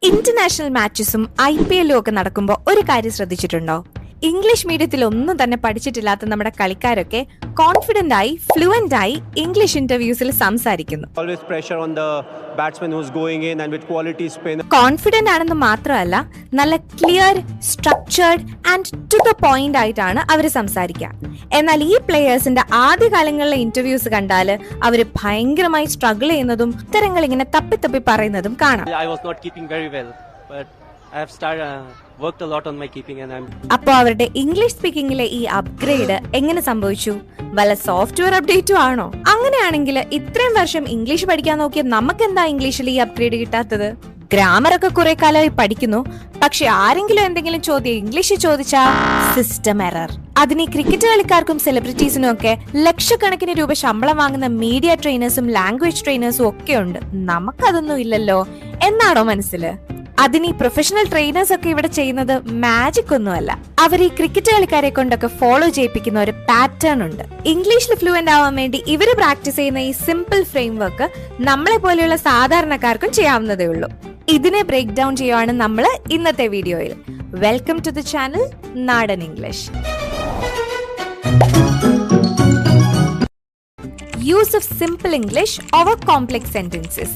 International മാച്ചസും IPL ഒക്കെ നടക്കുമ്പോൾ ഒരു കാര്യം ശ്രദ്ധിച്ചിട്ടുണ്ടോ? ഇംഗ്ലീഷ് മീഡിയത്തിൽ ഒന്നും തന്നെ പഠിച്ചിട്ടില്ലാത്ത നമ്മുടെ കളിക്കാരൊക്കെ കോൺഫിഡന്റ് ആയി ഫ്ലുവന്റ് ആയി ഇംഗ്ലീഷ് ഇന്റർവ്യൂസിൽ സംസാരിക്കുന്നു. കോൺഫിഡന്റ് ആണെന്ന് മാത്രമല്ല, നല്ല clear, structured and to the point ആയിട്ടാണ് അവർ സംസാരിക്കുക. എന്നാൽ ഈ പ്ലേയേഴ്സിന്റെ ആദ്യകാലങ്ങളിലെ ഇന്റർവ്യൂസ് കണ്ടാല് അവര് ഭയങ്കരമായി സ്ട്രഗിൾ ചെയ്യുന്നതും ഉത്തരങ്ങൾ ഇങ്ങനെ തപ്പി പറയുന്നതും കാണാം. അപ്പോ അവരുടെ ഇംഗ്ലീഷ് സ്പീക്കിംഗിലെ ഈ അപ്ഗ്രേഡ് എങ്ങനെ സംഭവിച്ചു? വല്ല സോഫ്റ്റ്വെയർ അപ്ഡേറ്റും ആണോ? അങ്ങനെയാണെങ്കിൽ ഇത്രയും വർഷം ഇംഗ്ലീഷ് പഠിക്കാൻ നോക്കിയ നമുക്ക് എന്താ ഇംഗ്ലീഷിൽ ഈ അപ്ഗ്രേഡ് കിട്ടാത്തത്? ഗ്രാമർ ഒക്കെ കുറെ കാലമായി പഠിക്കുന്നു, പക്ഷെ ആരെങ്കിലും എന്തെങ്കിലും ചോദ്യം ഇംഗ്ലീഷിൽ ചോദിച്ചാൽ സിസ്റ്റം എറർ. അതിന് ക്രിക്കറ്റ് കളിക്കാർക്കും സെലിബ്രിറ്റീസിനും ഒക്കെ ലക്ഷക്കണക്കിന് രൂപ ശമ്പളം വാങ്ങുന്ന മീഡിയ ട്രെയിനേഴ്സും ലാംഗ്വേജ് ട്രെയിനേഴ്സും ഒക്കെ ഉണ്ട്. നമുക്കതൊന്നും ഇല്ലല്ലോ എന്നാണോ മനസ്സിൽ? അതിന് ഈ പ്രൊഫഷണൽ ട്രെയിനേഴ്സ് ഒക്കെ ഇവിടെ ചെയ്യുന്നത് മാജിക് ഒന്നുമല്ല. അവർ ഈ ക്രിക്കറ്റ് കളിക്കാരെ കൊണ്ടൊക്കെ ഫോളോ ചെയ്യിപ്പിക്കുന്ന ഒരു പാറ്റേൺ ഉണ്ട്. ഇംഗ്ലീഷിൽ ഫ്ലുവന്റ് ആവാൻ വേണ്ടി ഇവര് പ്രാക്ടീസ് ചെയ്യുന്ന ഈ സിമ്പിൾ ഫ്രെയിം വർക്ക് നമ്മളെ പോലെയുള്ള സാധാരണക്കാർക്കും ചെയ്യാവുന്നതേ ഉള്ളൂ. ഇതിനെ ബ്രേക്ക് ഡൗൺ ചെയ്യുവാണ് നമ്മൾ ഇന്നത്തെ വീഡിയോയിൽ. വെൽക്കം ടു ദി ചാനൽ നാടൻ English. Use of simple English over complex sentences.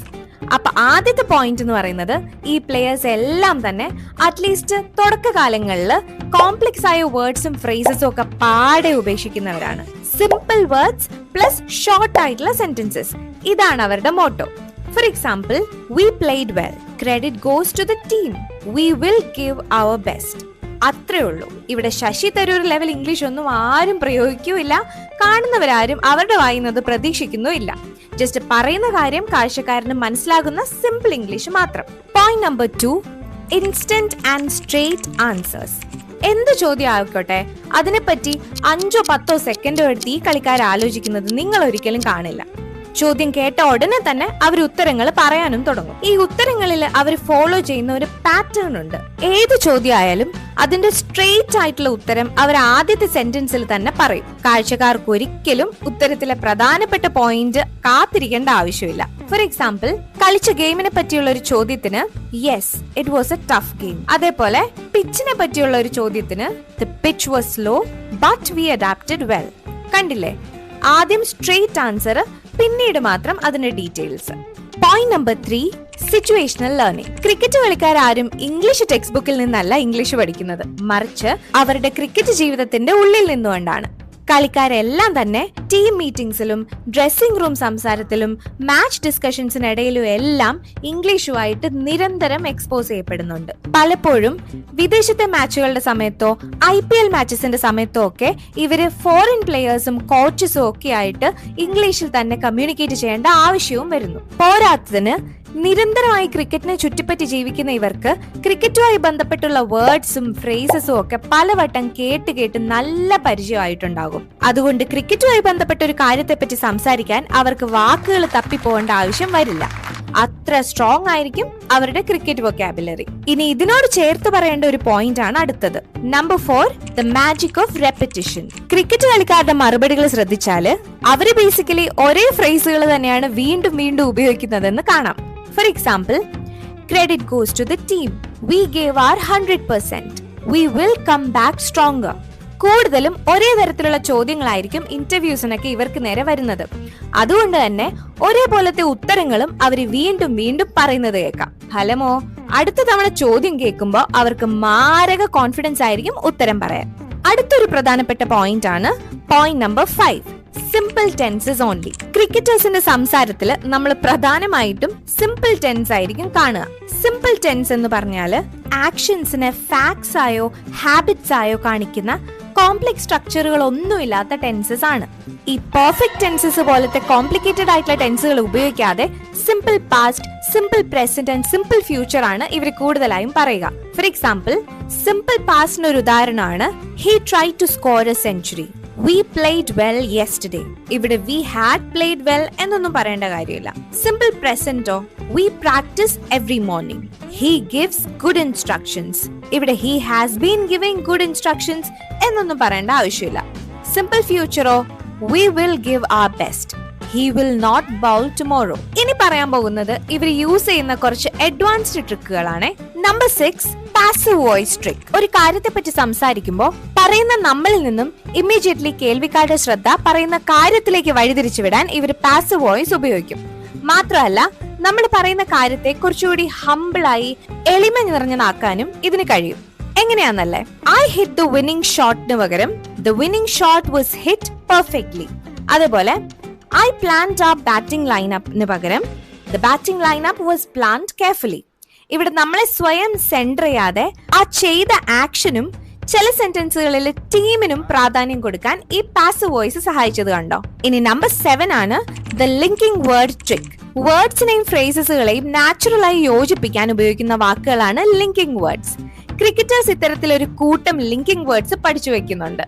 അപ്പൊ ആദ്യത്തെ പോയിന്റ് എന്ന് പറയുന്നത്, ഈ പ്ലേയേഴ്സ് എല്ലാം തന്നെ അറ്റ്ലീസ്റ്റ് തുടക്കകാലങ്ങളിൽ കോംപ്ലെക്സ് ആയ വേർഡ്സും ഫ്രേസസും ഒക്കെ പാടെ ഉപേക്ഷിക്കുന്നവരാണ്. സിമ്പിൾ വേർഡ്സ് പ്ലസ് ഷോർട്ട് ആയിട്ടുള്ള സെന്റൻസസ്, ഇതാണ് അവരുടെ motto. For example, we played well, credit goes to the team, we will give our best. അത്രേ ഉള്ളൂ. ഇവിടെ ശശി തരൂർ ലെവൽ ഇംഗ്ലീഷ് ഒന്നും ആരും പ്രയോഗിക്കൂല്ല, കാണുന്നവരാരും അവരുടെ വായുന്നത് പ്രതീക്ഷിക്കുന്നുമില്ല. ജസ്റ്റ് പറയുന്ന കാര്യം കാഴ്ചക്കാരന് മനസ്സിലാകുന്ന സിമ്പിൾ ഇംഗ്ലീഷ് മാത്രം. Point number 2, instant and straight answers. എന്ത് ചോദ്യം ആയിക്കോട്ടെ, അതിനെപ്പറ്റി 5-10 സെക്കൻഡോ എടുത്ത് ഈ കളിക്കാർ ആലോചിക്കുന്നത് നിങ്ങൾ ഒരിക്കലും കാണില്ല. ചോദ്യം കേട്ട ഉടനെ തന്നെ അവർ ഉത്തരങ്ങൾ പറയാനും തുടങ്ങും. ഈ ഉത്തരങ്ങളിൽ അവർ ഫോളോ ചെയ്യുന്ന ഒരു പാറ്റേൺ ഉണ്ട്. ഏത് ചോദ്യമായാലും അതിന്റെ സ്ട്രെയിറ്റ് ആയിട്ടുള്ള ഉത്തരം അവർ ആദ്യത്തെ സെന്റൻസിൽ തന്നെ പറയും. കാഴ്ചക്കാർക്ക് ഒരിക്കലും ഉത്തരത്തിലെ പ്രധാനപ്പെട്ട പോയിന്റ് കാത്തിരിക്കേണ്ട ആവശ്യമില്ല. ഫോർ എക്സാമ്പിൾ, കളിച്ച ഗെയിമിനെ പറ്റിയുള്ള ഒരു ചോദ്യത്തിന് yes it was A tough game. അതേപോലെ പിച്ചിനെ പറ്റിയുള്ള ഒരു ചോദ്യത്തിന് the pitch was slow but we adapted well. കണ്ടില്ലേ? ആദ്യം സ്ട്രെയിറ്റ് ആൻസർ, പിന്നീട് മാത്രം അതിന്റെ details. Point number 3, situational learning. Cricket കളിക്കാരും ഇംഗ്ലീഷ് ടെക്സ്റ്റ് ബുക്കിൽ നിന്നല്ല ഇംഗ്ലീഷ് പഠിക്കുന്നത്, മറിച്ച് അവരുടെ ക്രിക്കറ്റ് ജീവിതത്തിന്റെ ഉള്ളിൽ നിന്നുകൊണ്ടാണ്. കളിക്കാരെല്ലാം തന്നെ ടീം മീറ്റിംഗ്സിലും ഡ്രസ്സിംഗ് റൂം സംസാരത്തിലും മാച്ച് ഡിസ്കഷൻസിനിടയിലും എല്ലാം ഇംഗ്ലീഷുമായിട്ട് നിരന്തരം എക്സ്പോസ് ചെയ്യപ്പെടുന്നുണ്ട്. പലപ്പോഴും വിദേശത്തെ മാച്ചുകളുടെ സമയത്തോ IPL മാച്ചസിന്റെ സമയത്തോ ഒക്കെ ഇവര് ഫോറിൻ പ്ലേയേഴ്സും കോച്ചസും ഒക്കെ ആയിട്ട് ഇംഗ്ലീഷിൽ തന്നെ കമ്മ്യൂണിക്കേറ്റ് ചെയ്യേണ്ട ആവശ്യവും വരുന്നു. പോരാത്തതിന് നിരന്തരമായി ക്രിക്കറ്റിനെ ചുറ്റിപ്പറ്റി ജീവിക്കുന്ന ഇവർക്ക് ക്രിക്കറ്റുമായി ബന്ധപ്പെട്ടുള്ള വേർഡ്സും ഫ്രേസസും ഒക്കെ പലവട്ടം കേട്ട് നല്ല പരിചയമായിട്ടുണ്ടാകും. അതുകൊണ്ട് ക്രിക്കറ്റുമായി ബന്ധപ്പെട്ട ഒരു കാര്യത്തെപ്പറ്റി സംസാരിക്കാൻ അവർക്ക് വാക്കുകൾ തപ്പിപ്പോകേണ്ട ആവശ്യം വരില്ല. അത്ര സ്ട്രോങ് ആയിരിക്കും അവരുടെ ക്രിക്കറ്റ് വൊക്കാബുലറി. ഇനി ഇതിനോട് ചേർത്ത് പറയേണ്ട ഒരു പോയിന്റ് ആണ് അടുത്തത്. Number 4, the magic of repetition. Cricket കളിക്കാരുടെ മറുപടികൾ ശ്രദ്ധിച്ചാല് അവര് ബേസിക്കലി ഒരേ ഫ്രേസുകൾ തന്നെയാണ് വീണ്ടും വീണ്ടും ഉപയോഗിക്കുന്നതെന്ന് കാണാം. For example, credit goes to the team. We gave our 100%. We will come back stronger. കൂടുതലും ഒരേ തരത്തിലുള്ള ചോദ്യങ്ങളായിരിക്കും ഇന്റർവ്യൂസിനൊക്കെ ഇവർക്ക് നേരെ വരുന്നത്. അതുകൊണ്ട് തന്നെ ഒരേപോലത്തെ ഉത്തരങ്ങളും അവർ വീണ്ടും വീണ്ടും പറയുന്നത് കേൾക്കാം. ഫലമോ, അടുത്ത തവണ ചോദ്യം കേൾക്കുമ്പോൾ അവർക്ക് മാരക കോൺഫിഡൻസ് ആയിരിക്കും ഉത്തരം പറയാൻ. അടുത്തൊരു പ്രധാനപ്പെട്ട പോയിന്റ് ആണ് point number 5, simple tenses only. ക്രിക്കറ്റേഴ്സിന്റെ സംസാരത്തിൽ നമ്മൾ പ്രധാനമായിട്ടും സിമ്പിൾ ടെൻസ് ആയിരിക്കും കാണുക. സിമ്പിൾ ടെൻസ് എന്ന് പറഞ്ഞാല് ആക്ഷൻസിനെ ഫാക്ട്സ് ആയോ ഹാബിറ്റ്സ് ആയോ കാണിക്കുന്ന കോംപ്ലെക്സ് സ്ട്രക്ചറുകൾ ഒന്നുമില്ലാത്ത ടെൻസസ് ആണ്. ഈ പെർഫെക്റ്റ് ടെൻസസ് പോലത്തെ കോംപ്ലിക്കേറ്റഡ് ആയിട്ടുള്ള ടെൻസുകൾ ഉപയോഗിക്കാതെ simple past, simple present and simple future ആണ് ഇവർ കൂടുതലായും പറയുക. ഫോർ എക്സാമ്പിൾ, സിമ്പിൾ പാസ്റ്റിന് ഒരു ഉദാഹരണമാണ് he try to score a century. We played well yesterday. ഇവിടെ we had played well എന്നൊന്നും പറയേണ്ട കാര്യമില്ല. സിമ്പിൾ പ്രസന്റോ, we practice every morning. He gives good instructions. ഇവിടെ he has been giving good instructions എന്നൊന്നും പറയേണ്ട ആവശ്യമില്ല. സിമ്പിൾ ഫ്യൂച്ചറോ, we will give our best. he will not bowl tomorrow. ഇനി പറയാൻ പോകുന്നത് ഇവർ യൂസ് ചെയ്യുന്ന കുറച്ച് അഡ്വാൻസ്ഡ് ട്രിക്കുകളാണ്. Number 6, passive voice trick. ഒരു കാര്യത്തെ പറ്റി സംസാരിക്കുമ്പോൾ പറയുന്ന നമ്മളിൽ നിന്നും ഇമ്മീഡിയറ്റ്ലി കേൾവിക്കാരുടെ ശ്രദ്ധ പറയുന്ന കാര്യത്തിലേക്ക് വഴിതിരിച്ചു വിടാൻ ഇവർ പാസീവ് വോയിസ് ഉപയോഗിക്കും. മാത്രമല്ല, നമ്മൾ പറയുന്ന കാര്യത്തെ കുറച്ചുകൂടി ഹംബിളായി എളിമ നിറഞ്ഞതാക്കാനും ഇതിന് കഴിയും. എങ്ങനെയാന്നല്ലേ? ഐ ഹിറ്റ് ദ വിന്നിംഗ് ഷോട്ടിന് പകരം the winning shot was hit perfectly. അതുപോലെ ഐ പ്ലാൻഡ് ആ ബാറ്റിംഗ് ലൈനപ്പിന് പകരം the batting lineup was planned carefully. ഇവിടെ നമ്മളെ സ്വയം സെൻറ്റർ ചെയ്യാതെ ആ ചെയ്ത ആക്ഷനും ചില സെന്റൻസുകളിൽ ടീമിനും പ്രാധാന്യം കൊടുക്കാൻ ഈ പാസീവ് വോയിസ് സഹായിച്ചത് കണ്ടോ. ഇനി നമ്പർ 7 ആണ് ദ ലിങ്കിങ് വേർഡ് ട്രിക്ക്. വേർഡ്സിനെയും ഫ്രേസസുകളെയും നാച്ചുറലായി യോജിപ്പിക്കാൻ ഉപയോഗിക്കുന്ന വാക്കുകളാണ് ലിങ്കിങ് വേർഡ്സ്. ക്രിക്കറ്റേഴ്സ് ഇത്തരത്തിലൊരു കൂട്ടം ലിങ്കിങ് വേർഡ്സ് പഠിച്ചു വെക്കുന്നുണ്ട്.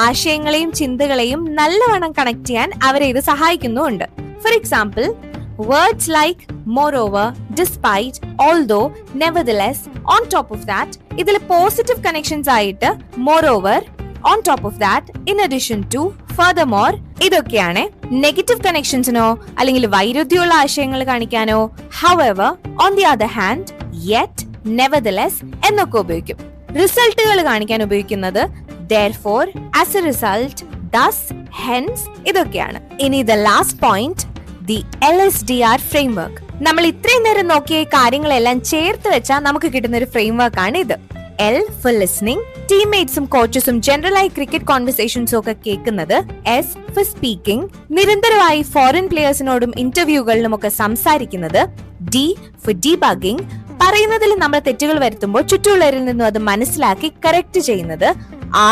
ആശയങ്ങളെയും ചിന്തകളെയും നല്ലവണ്ണം കണക്ട് ചെയ്യാൻ അവരെ ഇത് സഹായിക്കുന്നുമുണ്ട്. For example, words like moreover, despite, although, nevertheless, on top of that. ഇതിൽ പോസിറ്റീവ് കണക്ഷൻസ് ആയിട്ട് moreover, on top of that, in addition to, furthermore ഇതൊക്കെയാണ്. നെഗറ്റീവ് കണക്ഷൻസിനോ അല്ലെങ്കിൽ വൈരുദ്ധ്യമുള്ള ആശയങ്ങൾ കാണിക്കാനോ however, on the other hand, yet, nevertheless എന്നൊക്കെ ഉപയോഗിക്കും. റിസൾട്ടുകൾ കാണിക്കാൻ ഉപയോഗിക്കുന്നത് therefore, as a result, thus, hence ഇതൊക്കെയാണ്. ഇനി the last point, the LSDR framework. നമ്മൾ ഇത്രയും നേരം നോക്കിയ കാര്യങ്ങളെല്ലാം ചേർത്ത് വെച്ചാൽ നമുക്ക് കിട്ടുന്ന ഒരു ഫ്രെയിംവർക്ക് ആണ് ഇത്. L for listening, ടീംമേറ്റ്സും കോച്ചസും ജനറലായി ക്രിക്കറ്റ് കോൺവെർസേഷൻസും ഒക്കെ കേൾക്കുന്നത്. S for speaking, നിരന്തരമായി ഫോറിൻ പ്ലേയേഴ്സിനോടും ഇന്റർവ്യൂകളിലും ഒക്കെ സംസാരിക്കുന്നത്. D for debugging, പറയുന്നതിൽ നമ്മൾ തെറ്റുകൾ വരുത്തുമ്പോൾ ചുറ്റുമുള്ളവരിൽ നിന്നും അത് മനസ്സിലാക്കി കറക്റ്റ് ചെയ്യുന്നത്.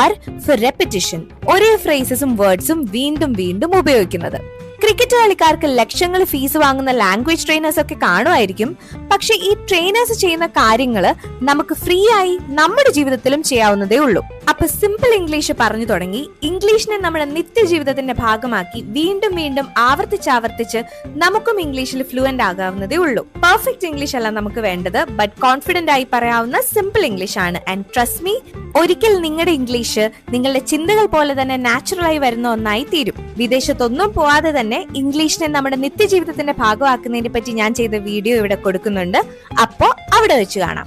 R for repetition, ഒരേ ഫ്രേസസും വേർഡ്സും വീണ്ടും വീണ്ടും ഉപയോഗിക്കുന്നത്. ക്രിക്കറ്റ് കളിക്കാർക്ക് ലക്ഷങ്ങൾ ഫീസ് വാങ്ങുന്ന ലാംഗ്വേജ് ട്രെയിനേഴ്സ് ഒക്കെ കാണുമായിരിക്കും. പക്ഷെ ഈ ട്രെയിനേഴ്സ് ചെയ്യുന്ന കാര്യങ്ങൾ നമുക്ക് ഫ്രീ ആയി നമ്മുടെ ജീവിതത്തിലും ചെയ്യാവുന്നതേ ഉള്ളൂ. അപ്പൊ സിമ്പിൾ ഇംഗ്ലീഷ് പറഞ്ഞു തുടങ്ങി ഇംഗ്ലീഷിനെ നമ്മുടെ നിത്യജീവിതത്തിന്റെ ഭാഗമാക്കി വീണ്ടും വീണ്ടും ആവർത്തിച്ച് നമുക്കും ഇംഗ്ലീഷിൽ ഫ്ലുവന്റ് ആകാവുന്നതേ ഉള്ളൂ. പെർഫെക്റ്റ് ഇംഗ്ലീഷ് അല്ല നമുക്ക് വേണ്ടത്, ബട്ട് കോൺഫിഡന്റ് ആയി പറയാവുന്ന സിമ്പിൾ ഇംഗ്ലീഷ് ആണ്. ആൻഡ് ട്രസ്റ്റ് മീ, ഒരിക്കൽ നിങ്ങളുടെ ഇംഗ്ലീഷ് നിങ്ങളുടെ ചിന്തകൾ പോലെ തന്നെ നാച്ചുറലായി വരുന്ന ഒന്നായി തീരും. വിദേശത്തൊന്നും പോവാതെ തന്നെ ഇംഗ്ലീഷിനെ നമ്മുടെ നിത്യജീവിതത്തിന്റെ ഭാഗമാക്കുന്നതിനെ പറ്റി ഞാൻ ചെയ്ത വീഡിയോ ഇവിടെ കൊടുക്കുന്നുണ്ട്. അപ്പോ അവിടെ വെച്ച് കാണാം.